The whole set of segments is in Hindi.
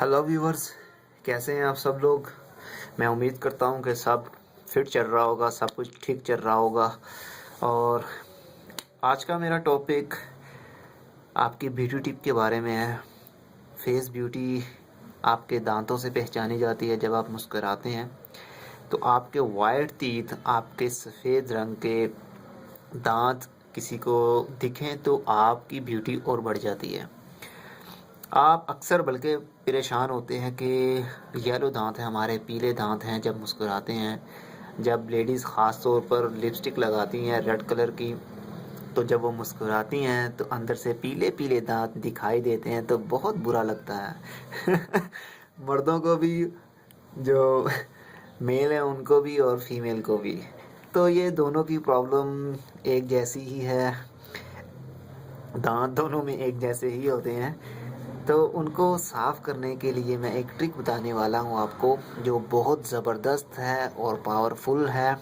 हेलो व्यूवर्स, कैसे हैं आप सब लोग। मैं उम्मीद करता हूं कि सब फिट चल रहा होगा, सब कुछ ठीक चल रहा होगा। और आज का मेरा टॉपिक आपकी ब्यूटी टिप के बारे में है। फेस ब्यूटी आपके दांतों से पहचानी जाती है। जब आप मुस्कुराते हैं तो आपके वाइट टीथ, आपके सफ़ेद रंग के दांत किसी को दिखें तो आपकी ब्यूटी और बढ़ जाती है। आप अक्सर बल्कि परेशान होते हैं कि येलो दांत हैं हमारे, पीले दांत हैं जब मुस्कुराते हैं। जब लेडीज़ ख़ास तौर पर लिपस्टिक लगाती हैं रेड कलर की, तो जब वो मुस्कुराती हैं तो अंदर से पीले पीले दांत दिखाई देते हैं, तो बहुत बुरा लगता है। मर्दों को भी, जो मेल है उनको भी और फीमेल को भी। तो ये दोनों की प्रॉब्लम एक जैसी ही है, दांत दोनों में एक जैसे ही होते हैं। तो उनको साफ़ करने के लिए मैं एक ट्रिक बताने वाला हूँ आपको, जो बहुत ज़बरदस्त है और पावरफुल है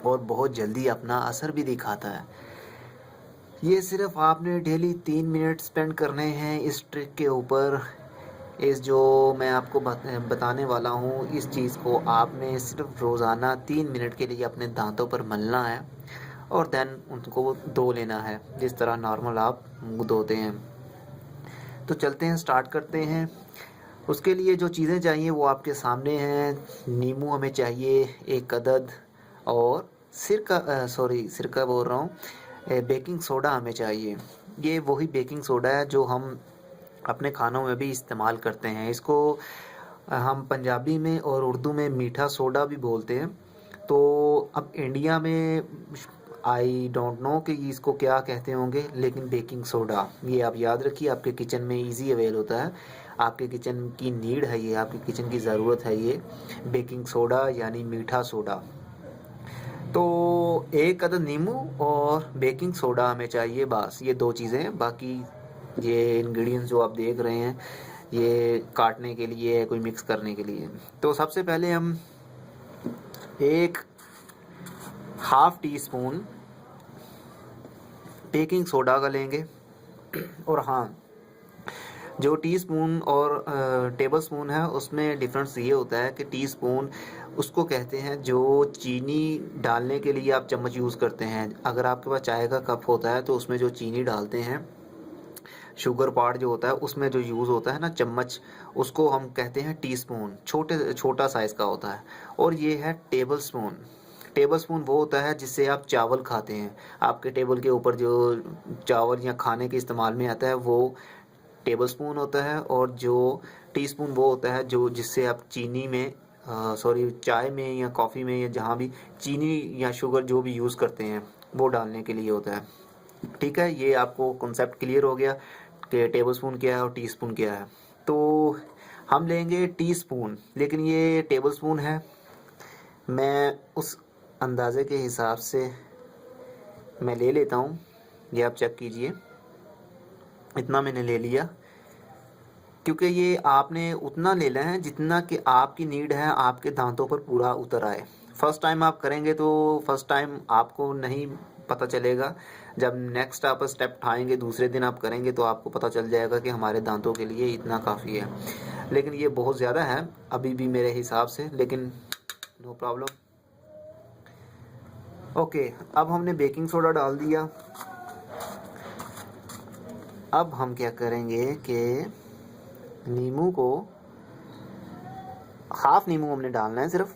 और बहुत जल्दी अपना असर भी दिखाता है। ये सिर्फ आपने डेली 3 मिनट स्पेंड करने हैं इस ट्रिक के ऊपर। इस जो मैं आपको बताने वाला हूँ, इस चीज़ को आपने सिर्फ रोज़ाना 3 मिनट के लिए अपने दांतों पर मलना है और देन उनको धो लेना है जिस तरह नॉर्मल आप मुँह धोते हैं। तो चलते हैं, स्टार्ट करते हैं। उसके लिए जो चीज़ें चाहिए वो आपके सामने हैं। नींबू हमें चाहिए 1 अदद, और सिरका बोल रहा हूँ, बेकिंग सोडा हमें चाहिए। ये वही बेकिंग सोडा है जो हम अपने खानों में भी इस्तेमाल करते हैं। इसको हम पंजाबी में और उर्दू में मीठा सोडा भी बोलते हैं। तो अब इंडिया में आई डोंट नो कि इसको क्या कहते होंगे, लेकिन बेकिंग सोडा ये आप याद रखिए, आपके किचन में इजी अवेल होता है। आपके किचन की नीड है ये, आपकी किचन की ज़रूरत है ये बेकिंग सोडा यानी मीठा सोडा। तो 1 अदद नींबू और बेकिंग सोडा हमें चाहिए, बस ये 2 चीज़ें हैं। बाकी ये इंग्रेडिएंट्स जो आप देख रहे हैं ये काटने के लिए, कोई मिक्स करने के लिए। तो सबसे पहले हम एक half tea spoon baking soda का लेंगे। और हाँ, जो टीस्पून और टेबलस्पून है उसमें डिफरेंस ये होता है कि टीस्पून उसको कहते हैं जो चीनी डालने के लिए आप चम्मच यूज़ करते हैं। अगर आपके पास चाय का कप होता है तो उसमें जो चीनी डालते हैं, शुगर पार्ट जो होता है उसमें जो यूज़ होता है ना चम्मच, उसको हम कहते हैं टीस्पून, छोटा साइज़ का होता है। और ये है टेबलस्पून। टेबलस्पून वो होता है जिससे आप चावल खाते हैं। आपके टेबल के ऊपर जो चावल या खाने के इस्तेमाल में आता है वो टेबलस्पून होता है। और जो टीस्पून वो होता है जो जिससे आप चीनी में, चाय में या कॉफ़ी में या जहाँ भी चीनी या शुगर जो भी यूज़ करते हैं वो डालने के लिए होता है। ठीक है, ये आपको कॉन्सेप्ट क्लियर हो गया कि टेबलस्पून क्या है और टीस्पून क्या है। तो हम लेंगे टीस्पून, लेकिन ये टेबलस्पून है। मैं उस अंदाज़े के हिसाब से मैं ले लेता हूँ, ये आप चेक कीजिए। इतना मैंने ले लिया, क्योंकि ये आपने उतना लेना है जितना कि आपकी नीड है, आपके दांतों पर पूरा उतर आए। फर्स्ट टाइम आप करेंगे तो फर्स्ट टाइम आपको नहीं पता चलेगा। जब नेक्स्ट आप स्टेप उठाएंगे, दूसरे दिन आप करेंगे तो आपको पता चल जाएगा कि हमारे दांतों के लिए इतना काफ़ी है। लेकिन ये बहुत ज़्यादा है अभी भी मेरे हिसाब से, लेकिन नो प्रॉब्लम। ओके, अब हमने बेकिंग सोडा डाल दिया। अब हम क्या करेंगे कि नींबू को, हाफ नींबू हमने डालना है सिर्फ।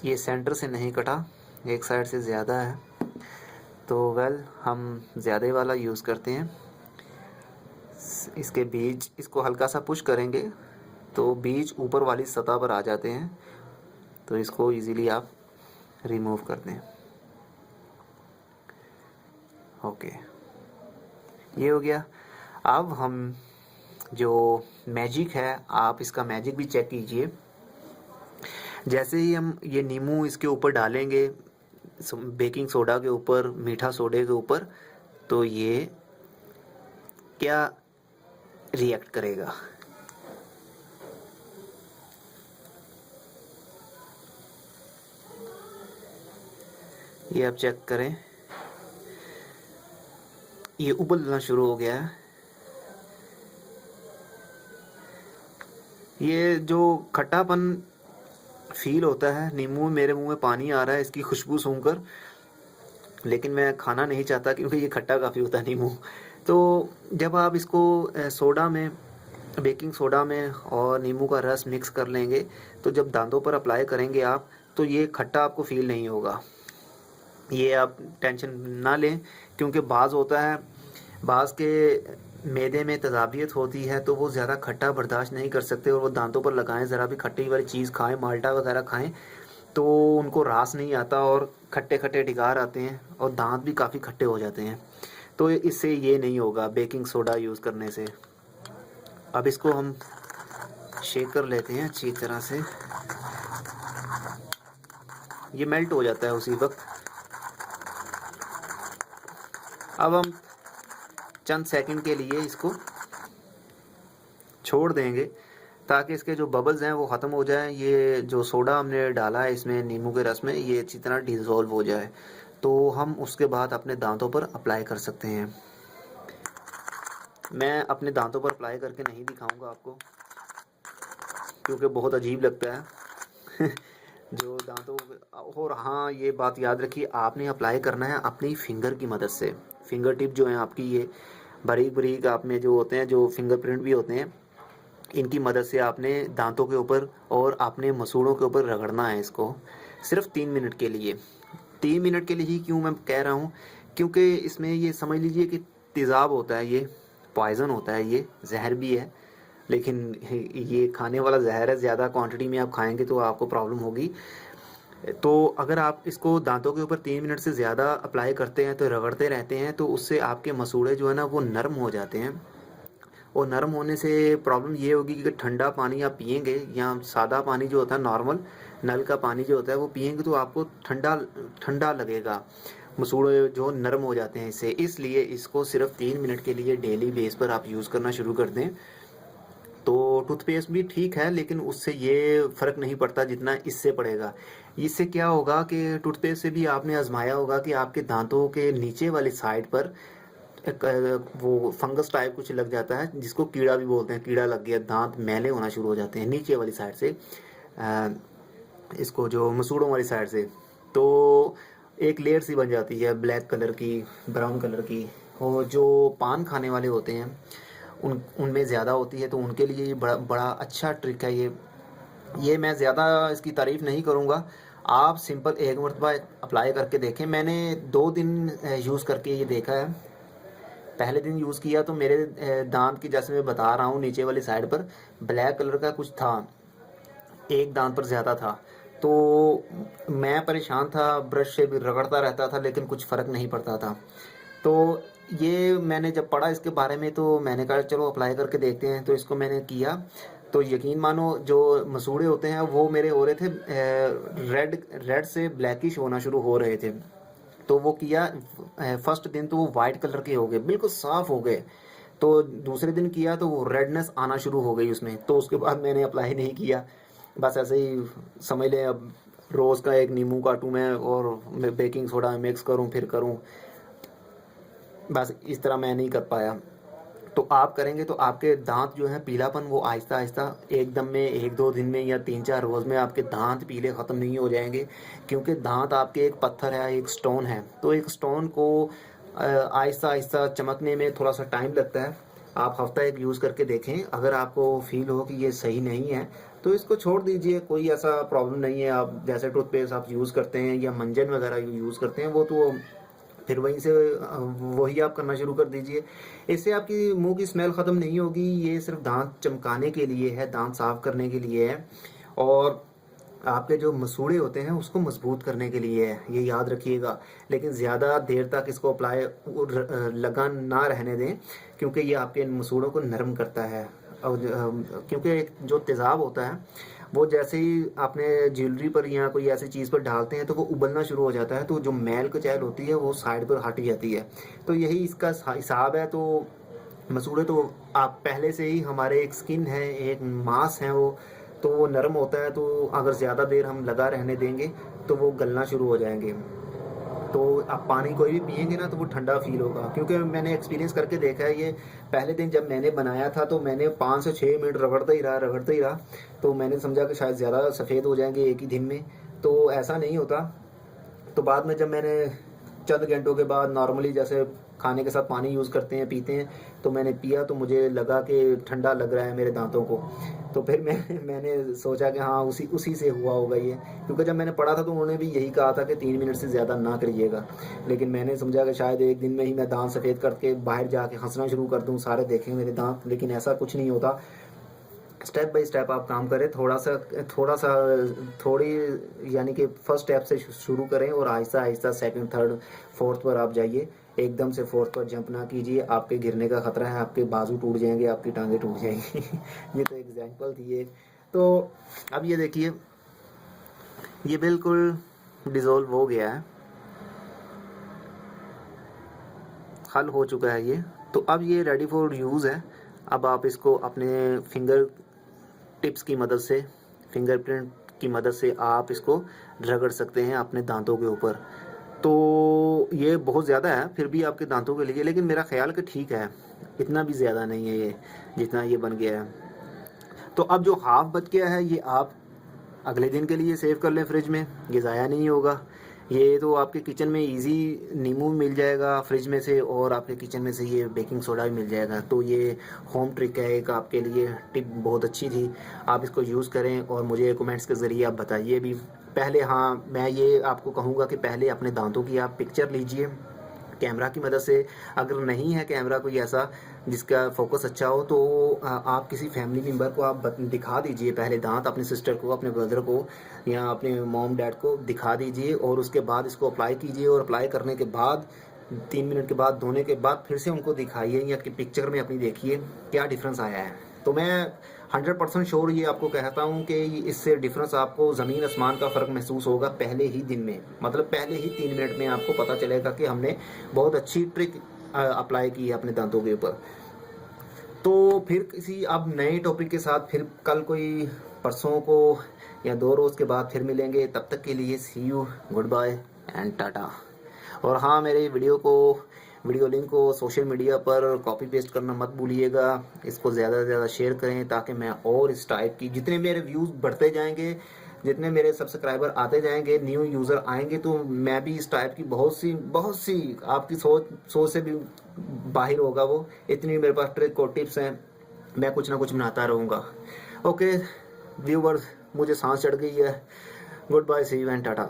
ये सेंटर से नहीं कटा, एक साइड से ज़्यादा है, तो हम ज़्यादा वाला यूज़ करते हैं। इसके बीज, इसको हल्का सा पुश करेंगे तो बीज ऊपर वाली सतह पर आ जाते हैं, तो इसको इजीली आप रिमूव कर दें। ओके, ये हो गया। अब हम जो मैजिक है, आप इसका मैजिक भी चेक कीजिए। जैसे ही हम ये नींबू इसके ऊपर डालेंगे, बेकिंग सोडा के ऊपर, मीठा सोडे के ऊपर, तो ये क्या रिएक्ट करेगा। ये आप चेक करें, ये उबलना शुरू हो गया है। ये जो खट्टापन फील होता है, नींबू, मेरे मुंह में पानी आ रहा है इसकी खुशबू सूंघकर, लेकिन मैं खाना नहीं चाहता क्योंकि ये खट्टा काफ़ी होता है नींबू। तो जब आप इसको सोडा में, बेकिंग सोडा में और नींबू का रस मिक्स कर लेंगे, तो जब दांतों पर अप्लाई करेंगे आप, तो ये खट्टा आपको फील नहीं होगा। ये आप टेंशन ना लें, क्योंकि बाज़ होता है, बाज़ के मैदे में तज़ाबियत होती है तो वो ज़्यादा खट्टा बर्दाश्त नहीं कर सकते और वो दांतों पर लगाएं, ज़रा भी खट्टी वाली चीज़ खाएं, माल्टा वगैरह खाएं, तो उनको रास नहीं आता और खट्टे खट्टे ढिगार आते हैं और दांत भी काफ़ी खट्टे हो जाते हैं। तो इससे ये नहीं होगा बेकिंग सोडा यूज़ करने से। अब इसको हम शेक कर लेते हैं अच्छी तरह से। ये मेल्ट हो जाता है उसी वक्त। अब हम चंद सेकंड के लिए इसको छोड़ देंगे ताकि इसके जो बबल्स हैं वो ख़त्म हो जाए। ये जो सोडा हमने डाला है इसमें नींबू के रस में, ये अच्छी तरह डिज़ोल्व हो जाए, तो हम उसके बाद अपने दांतों पर अप्लाई कर सकते हैं। मैं अपने दांतों पर अप्लाई करके नहीं दिखाऊंगा आपको क्योंकि बहुत अजीब लगता है जो दांतों। और हाँ, ये बात याद रखिए, आपने अप्लाई करना है अपनी फिंगर की मदद से। फिंगर टिप जो है आपकी, ये बारीक बारीक आप में जो होते हैं, जो फिंगरप्रिंट भी होते हैं, इनकी मदद से आपने दांतों के ऊपर और अपने मसूड़ों के ऊपर रगड़ना है इसको, सिर्फ 3 मिनट के लिए। 3 मिनट के लिए ही क्यों मैं कह रहा हूँ, क्योंकि इसमें ये समझ लीजिए कि तेज़ाब होता है, ये पॉइज़न होता है, ये जहर भी है, लेकिन ये खाने वाला जहर है। ज़्यादा क्वांटिटी में आप खाएंगे तो आपको प्रॉब्लम होगी। तो अगर आप इसको दांतों के ऊपर 3 मिनट से ज़्यादा अप्लाई करते हैं, तो रगड़ते रहते हैं, तो उससे आपके मसूड़े जो है ना वो नरम हो जाते हैं। और नरम होने से प्रॉब्लम ये होगी कि ठंडा पानी आप पिएंगे या सादा पानी जो होता है, नॉर्मल नल का पानी जो होता है, वो पिएंगे तो आपको ठंडा ठंडा लगेगा, मसूड़े जो नरम हो जाते हैं इससे। इसलिए इसको सिर्फ 3 मिनट के लिए डेली बेस पर आप यूज़ करना शुरू कर दें। तो टूथपेस्ट भी ठीक है, लेकिन उससे ये फ़र्क नहीं पड़ता जितना इससे पड़ेगा। इससे क्या होगा कि टूथपेस्ट से भी आपने आजमाया होगा कि आपके दांतों के नीचे वाली साइड पर एक वो फंगस टाइप कुछ लग जाता है, जिसको कीड़ा भी बोलते हैं। कीड़ा लग गया, दांत मैले होना शुरू हो जाते हैं नीचे वाली साइड से, इसको जो मसूड़ों वाली साइड से। तो एक लेयर सी बन जाती है ब्लैक कलर की, ब्राउन कलर की। और जो पान खाने वाले होते हैं उनमें ज़्यादा होती है, तो उनके लिए ये बड़ा बड़ा अच्छा ट्रिक है ये मैं ज़्यादा इसकी तारीफ़ नहीं करूँगा। आप सिंपल एक मरतबा अप्लाई करके देखें। मैंने 2 दिन यूज़ करके ये देखा है। पहले दिन यूज़ किया तो मेरे दांत की, जैसे मैं बता रहा हूँ, नीचे वाली साइड पर ब्लैक कलर का कुछ था, एक दांत पर ज़्यादा था। तो मैं परेशान था, ब्रश से भी रगड़ता रहता था, लेकिन कुछ फ़र्क नहीं पड़ता था। तो ये मैंने जब पढ़ा इसके बारे में तो मैंने कहा चलो अप्लाई करके देखते हैं। तो इसको मैंने किया, तो यकीन मानो जो मसूड़े होते हैं वो मेरे हो रहे थे रेड रेड से ब्लैकिश होना शुरू हो रहे थे। तो वो किया, फर्स्ट दिन तो वो वाइट कलर के हो गए, बिल्कुल साफ हो गए। तो दूसरे दिन किया तो वो रेडनेस आना शुरू हो गई उसमें। तो उसके बाद मैंने अप्लाई नहीं किया, बस ऐसे ही समझ लें अब रोज़ का एक नींबू काटूँ मैं और बेकिंग सोडा मिक्स करूँ फिर करूँ, बस इस तरह मैं नहीं कर पाया। तो आप करेंगे तो आपके दांत जो है पीलापन वो आहिस्ता आहिस्ता एकदम में 1-2 दिन में या 3-4 रोज़ में आपके दांत पीले ख़त्म नहीं हो जाएंगे, क्योंकि दांत आपके एक पत्थर है, एक स्टोन है। तो एक स्टोन को आहिस्ता आहिस्ता चमकने में थोड़ा सा टाइम लगता है। आप हफ्ता एक यूज़ करके देखें, अगर आपको फील हो कि ये सही नहीं है तो इसको छोड़ दीजिए, कोई ऐसा प्रॉब्लम नहीं है। आप जैसे टूथपेस्ट आप यूज़ करते हैं या मंजन वगैरह यूज़ करते हैं, वो तो फिर वहीं से वही आप करना शुरू कर दीजिए। इससे आपकी मुंह की स्मेल ख़त्म नहीं होगी। ये सिर्फ दांत चमकाने के लिए है, दांत साफ करने के लिए है, और आपके जो मसूड़े होते हैं उसको मजबूत करने के लिए है, ये याद रखिएगा। लेकिन ज़्यादा देर तक इसको अप्लाई लगा ना रहने दें, क्योंकि ये आपके मसूड़ों को नरम करता है। और क्योंकि एक जो तेज़ाब होता है वो जैसे ही आपने ज्वेलरी पर या कोई ऐसी चीज़ पर डालते हैं तो वो उबलना शुरू हो जाता है, तो जो मैल कुचैल होती है वो साइड पर हट जाती है। तो यही इसका हिसाब है। तो मसूड़े तो आप पहले से ही, हमारे एक स्किन है, एक मांस है, वो नरम होता है। तो अगर ज़्यादा देर हम लगा रहने देंगे तो वो गलना शुरू हो जाएंगे। तो आप पानी कोई भी पिएंगे ना तो वो ठंडा फील होगा, क्योंकि मैंने एक्सपीरियंस करके देखा है ये। पहले दिन जब मैंने बनाया था तो मैंने 5 से 6 मिनट रगड़ता ही रहा, तो मैंने समझा कि शायद ज़्यादा सफ़ेद हो जाएंगे एक ही दिन में, तो ऐसा नहीं होता। तो बाद में जब मैंने चंद घंटों के बाद नॉर्मली जैसे खाने के साथ पानी यूज़ करते हैं पीते हैं, तो मैंने पिया तो मुझे लगा कि ठंडा लग रहा है मेरे दांतों को। तो फिर मैंने सोचा कि हाँ उसी उसी से हुआ होगा ये, क्योंकि जब मैंने पढ़ा था तो उन्होंने भी यही कहा था कि 3 मिनट से ज़्यादा ना करिएगा। लेकिन मैंने समझा कि शायद एक दिन में ही मैं दांत सफ़ेद करके बाहर जाके हंसना शुरू कर दूँ, सारे देखें मेरे दांत, लेकिन ऐसा कुछ नहीं होता। स्टेप बाय स्टेप आप काम करें, थोड़ा सा थोड़ी, यानी कि फर्स्ट स्टेप से शुरू करें और Aahista Aahista second third fourth पर आप जाइए। एकदम से फोर्थ पर जंप ना कीजिए, आपके गिरने का खतरा है, आपके बाजू टूट जाएंगे, आपकी टांगें टूट जाएंगी। ये तो एग्जांपल थी एक। तो अब ये देखिए, ये बिल्कुल डिज़ोल्व हो गया है, हल हो चुका है ये। तो अब ये रेडी फॉर यूज़ है। अब आप इसको अपने फिंगर टिप्स की मदद से, फिंगरप्रिंट की मदद से आप इसको रगड़ सकते हैं अपने दांतों के ऊपर। तो ये बहुत ज़्यादा है फिर भी आपके दांतों के लिए, लेकिन मेरा ख्याल कि ठीक है, इतना भी ज़्यादा नहीं है ये जितना ये बन गया है। तो अब जो हाफ बच गया है ये आप अगले दिन के लिए सेव कर लें फ्रिज में, ये ज़ाया नहीं होगा। ये तो आपके किचन में इजी नींबू मिल जाएगा फ्रिज में से, और आपके किचन में से ये बेकिंग सोडा भी मिल जाएगा। तो ये होम ट्रिक है एक, आपके लिए टिप बहुत अच्छी थी, आप इसको यूज़ करें और मुझे कमेंट्स के ज़रिए आप बताइए भी। पहले हाँ, मैं ये आपको कहूँगा कि पहले अपने दांतों की आप पिक्चर लीजिए कैमरा की मदद से। अगर नहीं है कैमरा कोई ऐसा जिसका फोकस अच्छा हो, तो आप किसी फैमिली मेम्बर को आप दिखा दीजिए पहले दांत, अपने सिस्टर को, अपने ब्रदर को, या अपने मॉम डैड को दिखा दीजिए, और उसके बाद इसको अप्लाई कीजिए। और अप्लाई करने के बाद 3 मिनट के बाद, धोने के बाद फिर से उनको दिखाइए या कि पिक्चर में अपनी देखिए क्या डिफरेंस आया है। तो मैं 100% श्योर ये आपको कहता हूँ कि इससे डिफरेंस आपको ज़मीन आसमान का फ़र्क महसूस होगा पहले ही दिन में, मतलब पहले ही 3 मिनट में आपको पता चलेगा कि हमने बहुत अच्छी ट्रिक अप्लाई की है अपने दांतों के ऊपर। तो फिर किसी अब नए टॉपिक के साथ फिर कल कोई परसों को या 2 रोज़ के बाद फिर मिलेंगे। तब तक के लिए see you, goodbye and tata. और हाँ, मेरे वीडियो लिंक को सोशल मीडिया पर कॉपी पेस्ट करना मत भूलिएगा। इसको ज़्यादा से ज़्यादा शेयर करें ताकि मैं और इस टाइप की, जितने मेरे व्यूज़ बढ़ते जाएंगे, जितने मेरे सब्सक्राइबर आते जाएंगे, न्यू यूज़र आएंगे, तो मैं भी इस टाइप की बहुत सी आपकी सोच से भी बाहर होगा वो। इतनी मेरे पास ट्रिक और टिप्स हैं, मैं कुछ ना कुछ बनाता रहूँगा। ओके व्यूवर्स, मुझे सांस चढ़ गई है। Good bye, see you and Tata.